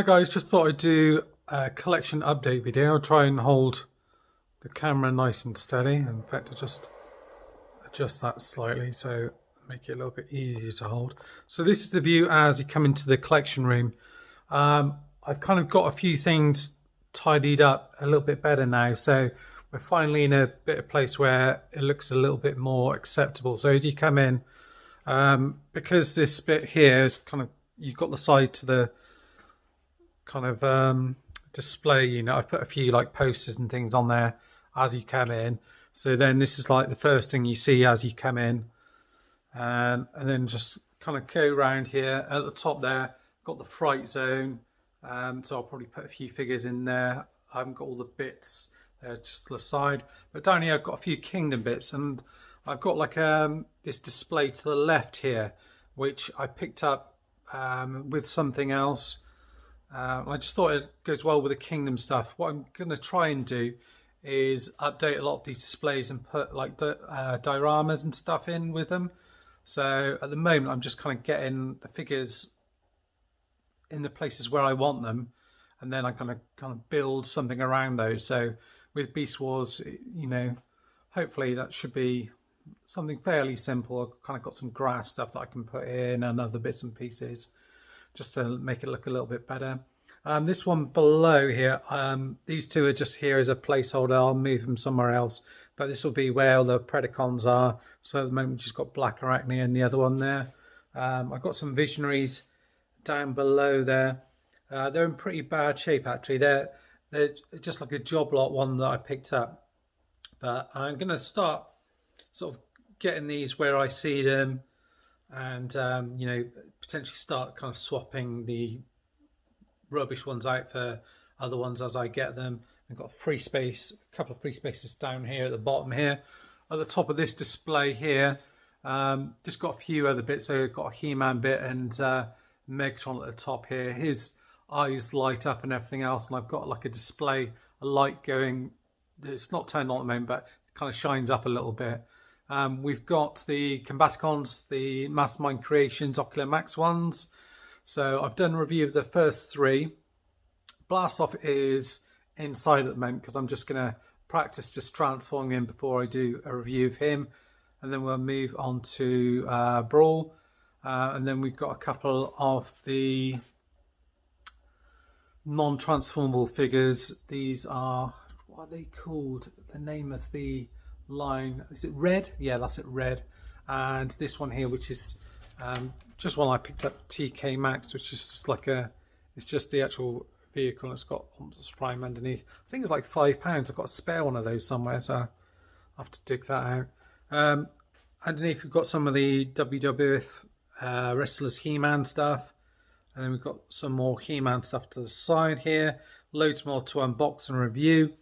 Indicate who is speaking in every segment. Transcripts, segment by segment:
Speaker 1: Hi guys, just thought I'd do a collection update video. I'll try and hold the camera nice and steady. In fact, I'll just adjust that slightly so make it a little bit easier to hold. So this is the view as you come into the collection room. I've kind of got a few things tidied up a little bit better now, so we're finally in a bit of place where it looks a little bit more acceptable. So as you come in, because this bit here is kind of, you've got the side to the kind of display unit. I've put a few like posters and things on there as you come in. So then this is like the first thing you see as you come in, and then just kind of go around here at the top there. Got the fright zone, so I'll probably put a few figures in there. I haven't got all the bits there, just to the side. But down here I've got a few kingdom bits, and I've got like this display to the left here, which I picked up with something else. I just thought it goes well with the kingdom stuff. What I'm going to try and do is update a lot of these displays and put like dioramas and stuff in with them. So at the moment I'm just kind of getting the figures in the places where I want them, and then I'm going to kind of build something around those. So with Beast Wars, you know, hopefully that should be something fairly simple. I've kind of got some grass stuff that I can put in and other bits and pieces, just to make it look a little bit better. This one below here, these two are just here as a placeholder. I'll move them somewhere else, but this will be where all the Predacons are. So at the moment we've just got Black Arachne and the other one there. I've got some Visionaries down below there. They're in pretty bad shape actually. They're just like a job lot one that I picked up, but I'm going to start sort of getting these where I see them, and you know, potentially start kind of swapping the rubbish ones out for other ones as I get them. I've got free space, a couple of free spaces down here at the bottom here. At the top of this display here, just got a few other bits. So I've got a He-Man bit and Megatron at the top here. His eyes light up and everything else, and I've got like a display, a light going. It's not turned on at the moment, but it kind of shines up a little bit. We've got the Combaticons, the Mastermind Creations Ocular Max ones. So I've done a review of the first three. Blast Off is inside at the moment because I'm just going to practice just transforming him before I do a review of him. And then we'll move on to Brawl. And then we've got a couple of the non-transformable figures. These are, what are they called? The name of the line, is it Red? Yeah, that's it, Red. And this one here, which is just one I picked up, TK Maxx, which is just like it's just the actual vehicle, and it's got Optimus Prime underneath. I think it's like £5. I've got a spare one of those somewhere, so I'll have to dig that out. Underneath we've got some of the WWF wrestlers He-Man stuff, and then we've got some more He-Man stuff to the side here. Loads more to unbox and review.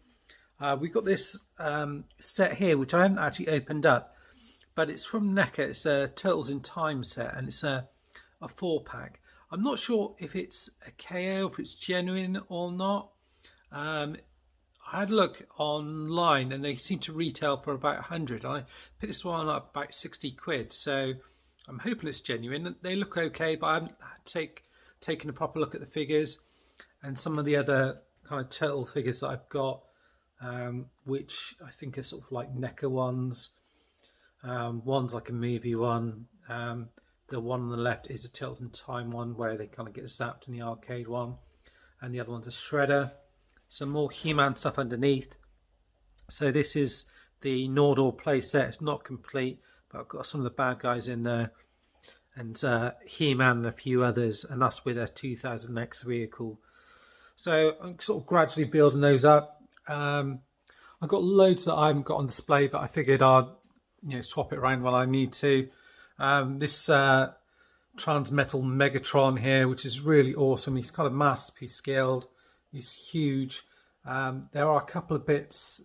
Speaker 1: We've got this set here, which I haven't actually opened up, but it's from NECA. It's a Turtles in Time set, and it's a 4-pack. I'm not sure if it's a KO, if it's genuine or not. I had a look online, and they seem to retail for about 100. I picked this one up about 60 quid, so I'm hoping it's genuine. They look okay, but I haven't taken a proper look at the figures and some of the other kind of turtle figures that I've got, which I think are sort of like NECA ones. One's like a movie one. The one on the left is a Turtles in Time one where they kind of get zapped in the arcade one, and the other one's a Shredder. Some more He-Man stuff underneath. So this is the Nordor playset. It's not complete, but I've got some of the bad guys in there, and He-Man and a few others, and that's with a 2000X vehicle. So I'm sort of gradually building those up. I've got loads that I haven't got on display, but I figured I'd swap it around when I need to. This Transmetal Megatron here, which is really awesome. He's kind of masterpiece scaled. He's huge. There are a couple of bits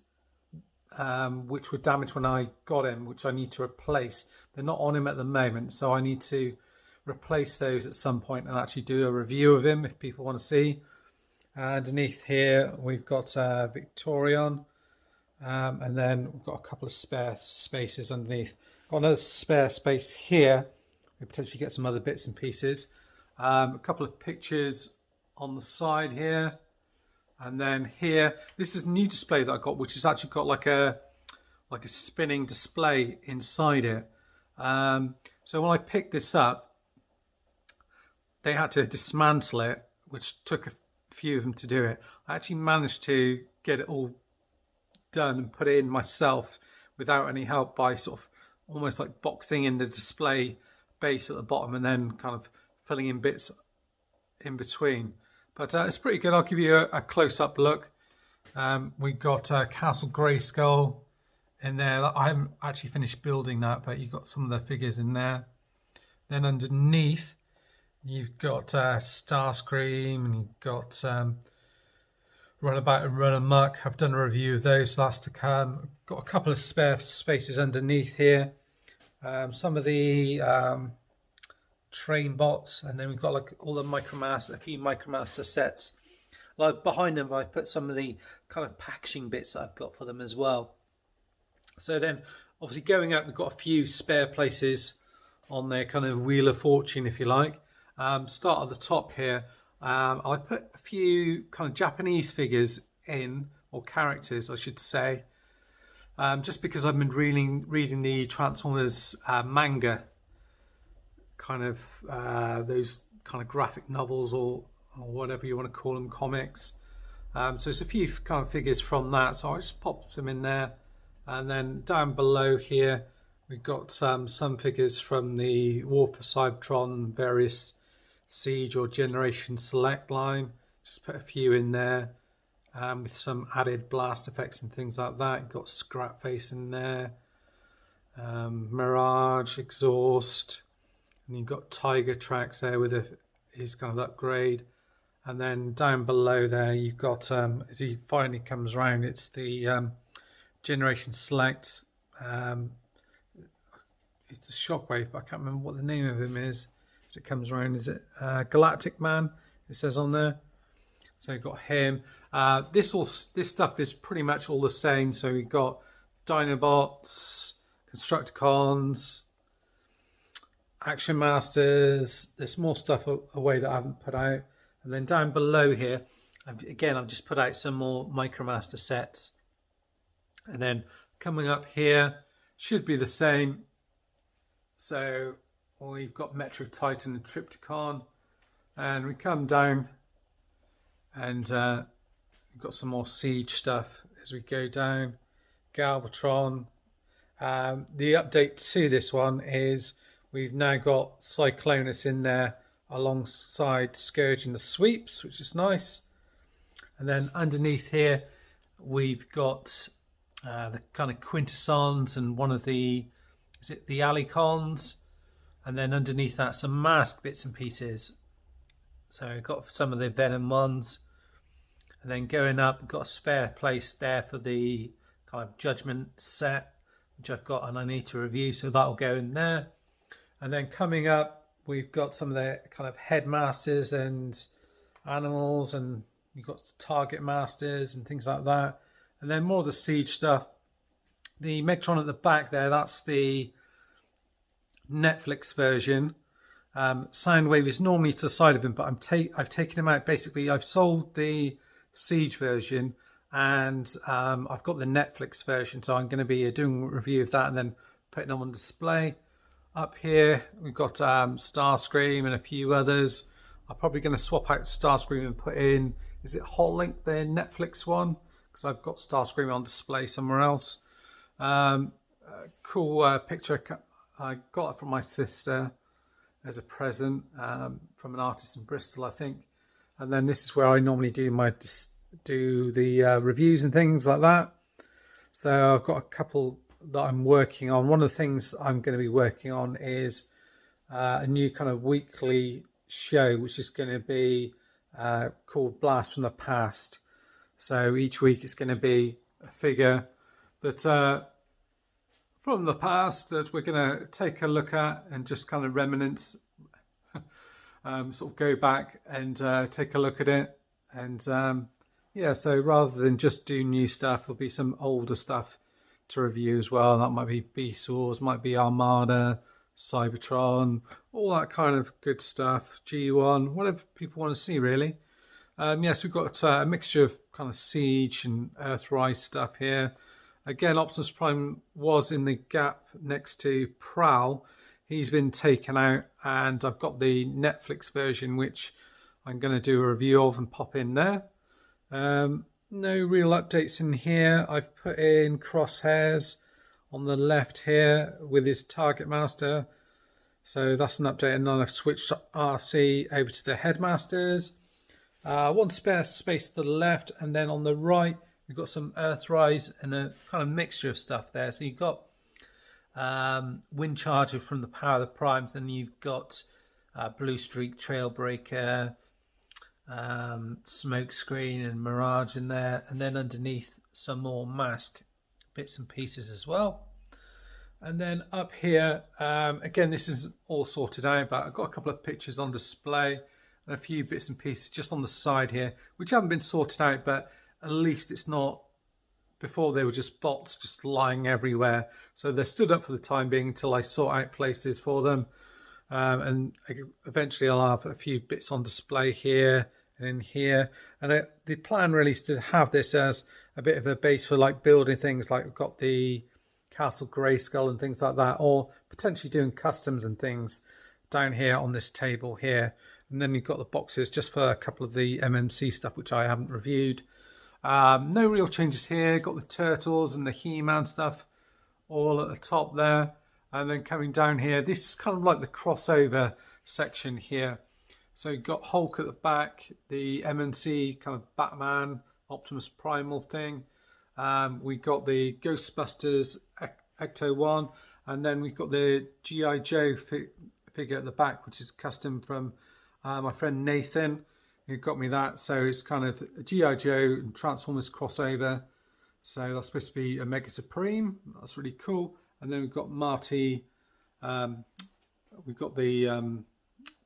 Speaker 1: which were damaged when I got him, which I need to replace. They're not on him at the moment, so I need to replace those at some point and actually do a review of him if people want to see. Underneath here we've got Victorion, and then we've got a couple of spare spaces underneath. Got another spare space here. We potentially get some other bits and pieces. A couple of pictures on the side here. And then here, this is a new display that I got, which has actually got like a spinning display inside it. So when I picked this up, they had to dismantle it, which took a few of them to do it. I actually managed to get it all done and put it in myself without any help by sort of almost like boxing in the display base at the bottom and then kind of filling in bits in between. But it's pretty good. I'll give you a close-up look. We got Castle Grayskull in there. I haven't actually finished building that, but you've got some of the figures in there. Then underneath, you've got Starscream, and you've got Runabout and Run Amok. I've done a review of those, so that's to come. Got a couple of spare spaces underneath here. Some of the train bots, and then we've got like all the a few Micromaster sets. Like behind them, I put some of the kind of packaging bits that I've got for them as well. So then, obviously going up, we've got a few spare places on their kind of Wheel of Fortune, if you like. Start at the top here. I put a few kind of Japanese figures in, or characters, I should say, just because I've been reading the Transformers manga, kind of those kind of graphic novels or whatever you want to call them, comics. So there's a few kind of figures from that, so I just popped them in there. And then down below here, we've got some figures from the War for Cybertron, various Siege or Generation Select line. Just put a few in there with some added blast effects and things like that. You've got Scrapface in there, Mirage, Exhaust, and you've got Tiger Tracks there with his kind of upgrade. And then down below there, you've got, as he finally comes around, it's the Generation Select. It's the Shockwave, but I can't remember what the name of him is. As it comes around, is it Galactic Man? It says on there. So you've got him. This stuff is pretty much all the same. So we've got Dinobots, Constructicons, Action Masters. There's more stuff away that I haven't put out. And then down below here, I've just put out some more Micromaster sets. And then coming up here should be the same. So we've got Metro Titan and Triptychon. And we come down and we've got some more Siege stuff as we go down. Galvatron. The update to this one is we've now got Cyclonus in there alongside Scourge and the Sweeps, which is nice. And then underneath here, we've got the kind of Quintessons and one of the, is it the Alicons? And then underneath that, some mask bits and pieces. So we've got some of the Venom ones. And then going up, we've got a spare place there for the kind of Judgment set, which I've got and I need to review, so that'll go in there. And then coming up, we've got some of the kind of Headmasters and Animals, and you've got Target Masters and things like that. And then more of the Siege stuff. The Megatron at the back there, that's the Netflix version. Soundwave is normally to the side of him, but I've taken him out. Basically, I've sold the Siege version, and I've got the Netflix version, so I'm going to be doing a review of that and then putting them on display. Up here, we've got Starscream and a few others. I'm probably going to swap out Starscream and put in, is it Hotlink, the Netflix one? Because I've got Starscream on display somewhere else. Cool picture. I got it from my sister as a present from an artist in Bristol, I think. And then this is where I normally do the reviews and things like that. So I've got a couple that I'm working on. One of the things I'm going to be working on is a new kind of weekly show, which is going to be called Blast from the Past. So each week it's going to be a figure that from the past that we're going to take a look at and just kind of reminisce, sort of go back and take a look at it. And yeah, so rather than just do new stuff, there'll be some older stuff to review as well. That might be Beast Wars, might be Armada, Cybertron, all that kind of good stuff. G1, whatever people want to see really. Yes, we've got a mixture of kind of Siege and Earthrise stuff here. Again, Optimus Prime was in the gap next to Prowl. He's been taken out, and I've got the Netflix version, which I'm going to do a review of and pop in there. No real updates in here. I've put in Crosshairs on the left here with his Target Master. So that's an update, and then I've switched RC over to the Headmasters. One spare space to the left, and then on the right we've got some Earthrise and a kind of mixture of stuff there. So you've got Wind Charger from the Power of the Primes, then you've got Blue Streak Trailbreaker, Smoke Screen and Mirage in there, and then underneath some more mask bits and pieces as well. And then up here, again, this is all sorted out, but I've got a couple of pictures on display and a few bits and pieces just on the side here, which haven't been sorted out, but at least it's not, before they were just bots just lying everywhere. So they're stood up for the time being until I sort out places for them. And eventually I'll have a few bits on display here and in here. And the plan really is to have this as a bit of a base for like building things, like we've got the Castle Grayskull and things like that, or potentially doing customs and things down here on this table here. And then you've got the boxes just for a couple of the MMC stuff, which I haven't reviewed. No real changes here. Got the Turtles and the He-Man stuff all at the top there. And then coming down here, this is kind of like the crossover section here. So you've got Hulk at the back, the MMC kind of Batman, Optimus Primal thing. We got the Ghostbusters Ecto-1, and then we've got the G.I. Joe figure at the back, which is custom from my friend Nathan, who got me that. So it's kind of a G.I. Joe and Transformers crossover. So that's supposed to be a Mega Supreme. That's really cool. And then we've got Marty. We've got the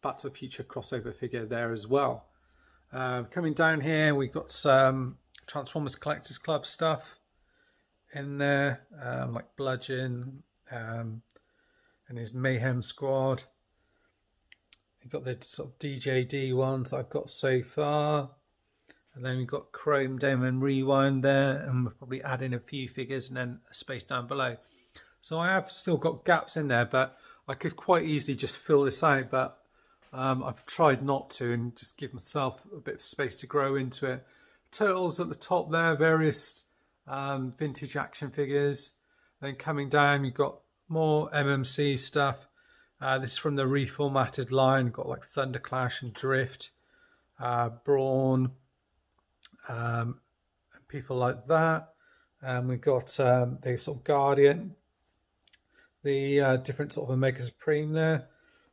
Speaker 1: Back to the Future crossover figure there as well. Coming down here, we've got some Transformers Collectors Club stuff in there, like Bludgeon and his Mayhem Squad. We've got the sort of DJD ones I've got so far. And then we've got Chrome Dome and Rewind there, and we'll probably add in a few figures and then a space down below. So I have still got gaps in there, but I could quite easily just fill this out, but I've tried not to and just give myself a bit of space to grow into it. Turtles at the top there, various vintage action figures. Then coming down, you've got more MMC stuff. This is from the reformatted line. You've got like Thunderclash and Drift, Brawn, and people like that. We've got the sort of Guardian, the different sort of Omega Supreme there.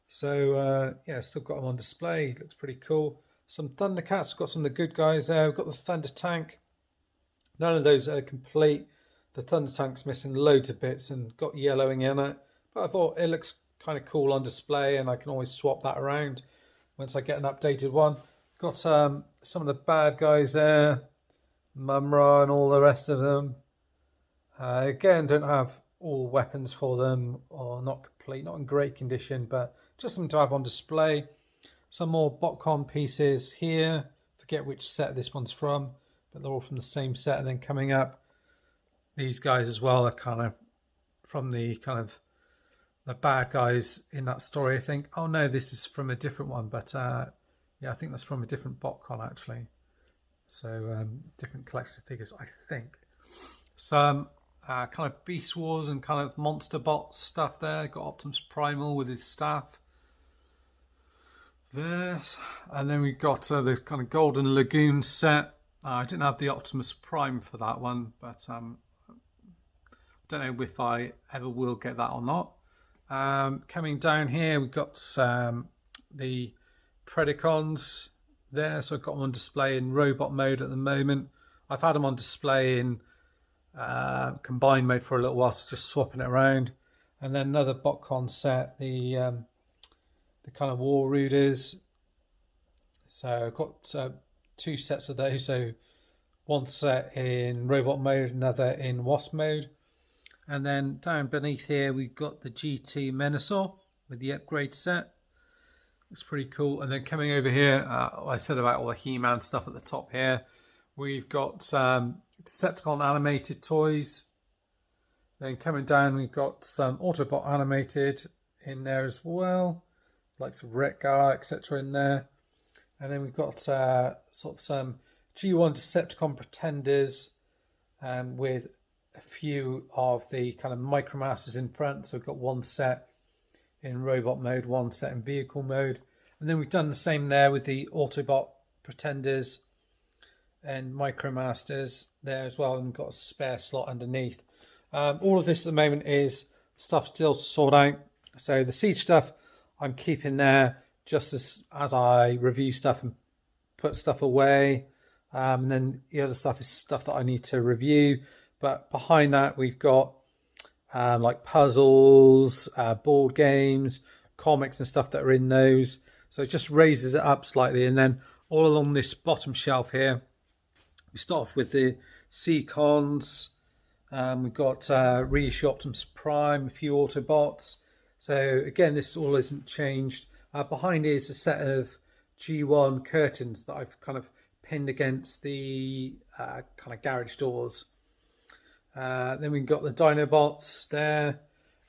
Speaker 1: So yeah, still got them on display. Looks pretty cool. Some Thundercats. Got some of the good guys there. We've got the Thunder Tank. None of those are complete. The Thunder Tank's missing loads of bits and got yellowing in it. But I thought it looks kind of cool on display, and I can always swap that around once I get an updated one. Got some of the bad guys there, Mumra and all the rest of them. Again, don't have all weapons for them, or not complete, not in great condition, but just something to have on display. Some more Botcon pieces here. Forget which set this one's from, but they're all from the same set. And then coming up, these guys as well are kind of from the kind of the bad guys in that story, I think. Oh no, this is from a different one, but yeah, I think that's from a different Botcon actually. So different collection of figures, I think. Some kind of Beast Wars and kind of Monster Bot stuff there. Got Optimus Primal with his staff. This, and then we got the kind of Golden Lagoon set. I didn't have the Optimus Prime for that one, but I don't know if I ever will get that or not. Coming down here, we've got the Predacons there, so I've got them on display in robot mode at the moment. I've had them on display in combined mode for a little while, so just swapping it around. And then another Botcon set, the kind of War Rooters. So I've got two sets of those. So one set in robot mode, another in Wasp mode. And then down beneath here, we've got the G2 Menasor with the upgrade set. It's pretty cool. And then coming over here, I said about all the He-Man stuff at the top here. We've got Decepticon animated toys. Then coming down, we've got some Autobot animated in there as well, like some Retgar, etc. in there. And then we've got sort of some G1 Decepticon Pretenders with a few of the kind of Micromasters in front. So we've got one set in robot mode, one set in vehicle mode. And then we've done the same there with the Autobot Pretenders and Micromasters there as well. And we've got a spare slot underneath. All of this at the moment is stuff still to sort out. So the Siege stuff I'm keeping there just as I review stuff and put stuff away. And then the other stuff is stuff that I need to review. But behind that, we've got like puzzles, board games, comics and stuff that are in those. So it just raises it up slightly. And then all along this bottom shelf here, we start off with the Seacons. We've got reissue Optimus Prime, a few Autobots. So again, this all isn't changed. Behind is a set of G1 curtains that I've kind of pinned against the kind of garage doors. Then we've got the Dinobots there.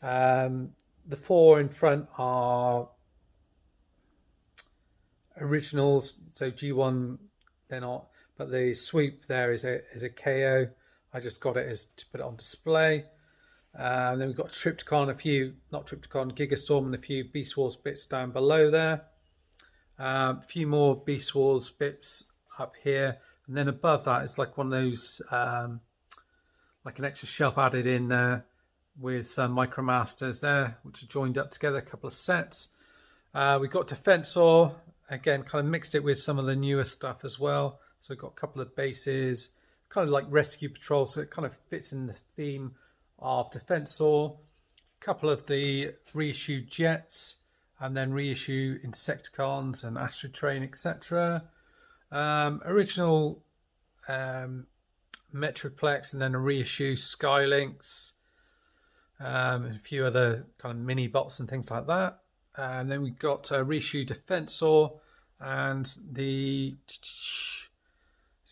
Speaker 1: The four in front are originals, so G1 they're not, but the sweep there is a KO. I just got it as to put it on display. And then we've got Tripticon, Gigastorm, and a few Beast Wars bits down below there. A few more Beast Wars bits up here, and then above that is like one of those like an extra shelf added in there with some Micromasters there, which are joined up together, a couple of sets. We've got Defensor, again, kind of mixed it with some of the newer stuff as well. So we've got a couple of bases, kind of like Rescue Patrol, so it kind of fits in the theme of Defensor. A couple of the reissued jets, and then reissue Insecticons and Astro Train, etc. Original Metroplex, and then a reissue Skylinks, a few other kind of mini bots and things like that. And then we've got reissue Defensor and the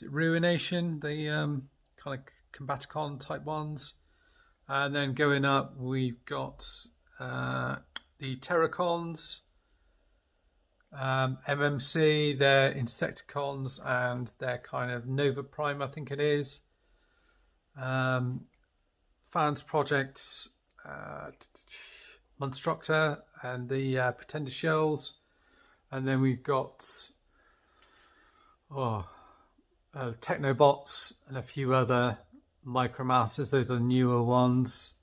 Speaker 1: Ruination, the kind of Combaticon type ones. And then going up, we've got the Terracons, MMC, their Insecticons, and their kind of Nova Prime, I think it is. Fans Projects, Monstructor, and the Pretender Shells. And then we've got Technobots and a few other Micromasters. Those are newer ones.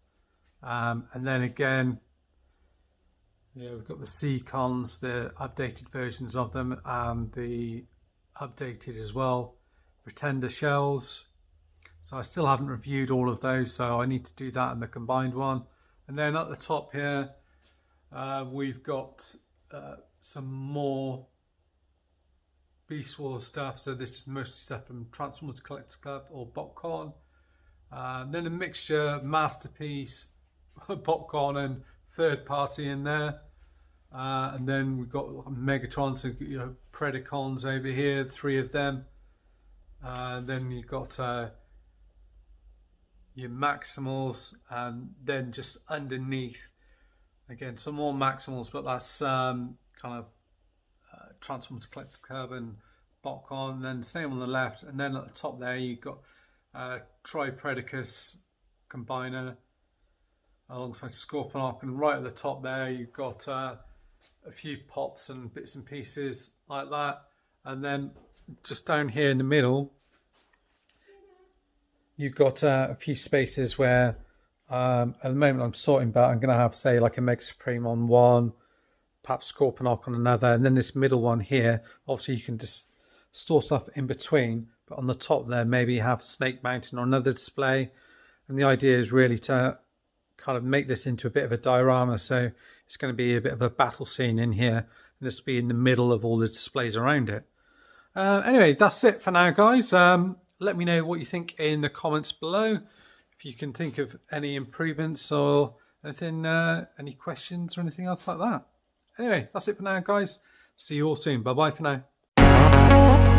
Speaker 1: And then again, we've got the Seacons, the updated versions of them, and the updated as well Pretender Shells. So I still haven't reviewed all of those, so I need to do that in the combined one. And then at the top here, we've got some more Beast Wars stuff. So this is mostly stuff from Transformers Collectors Club or BotCon. Then a mixture, Masterpiece, BotCon, and third party in there. And then we've got Megatron, so Predacons over here, 3 of them. Then you've got your Maximals, and then just underneath, again, some more Maximals, but that's kind of Transformers Collectors Club and BotCon. And then same on the left, and then at the top there you've got Tri-Predacus Combiner alongside Scorponok, and right at the top there you've got a few pops and bits and pieces like that. And then just down here in the middle you've got a few spaces where at the moment I'm sorting, but I'm going to have, say, like a Mega Supreme on one, perhaps Scorponok on another, and then this middle one here, obviously you can just store stuff in between, but on the top there maybe you have Snake Mountain or another display. And the idea is really to kind of make this into a bit of a diorama, so it's going to be a bit of a battle scene in here, and this will be in the middle of all the displays around it. Anyway, that's it for now, guys. Let me know what you think in the comments below. If you can think of any improvements or anything, any questions or anything else like that. Anyway, that's it for now, guys. See you all soon. Bye bye for now.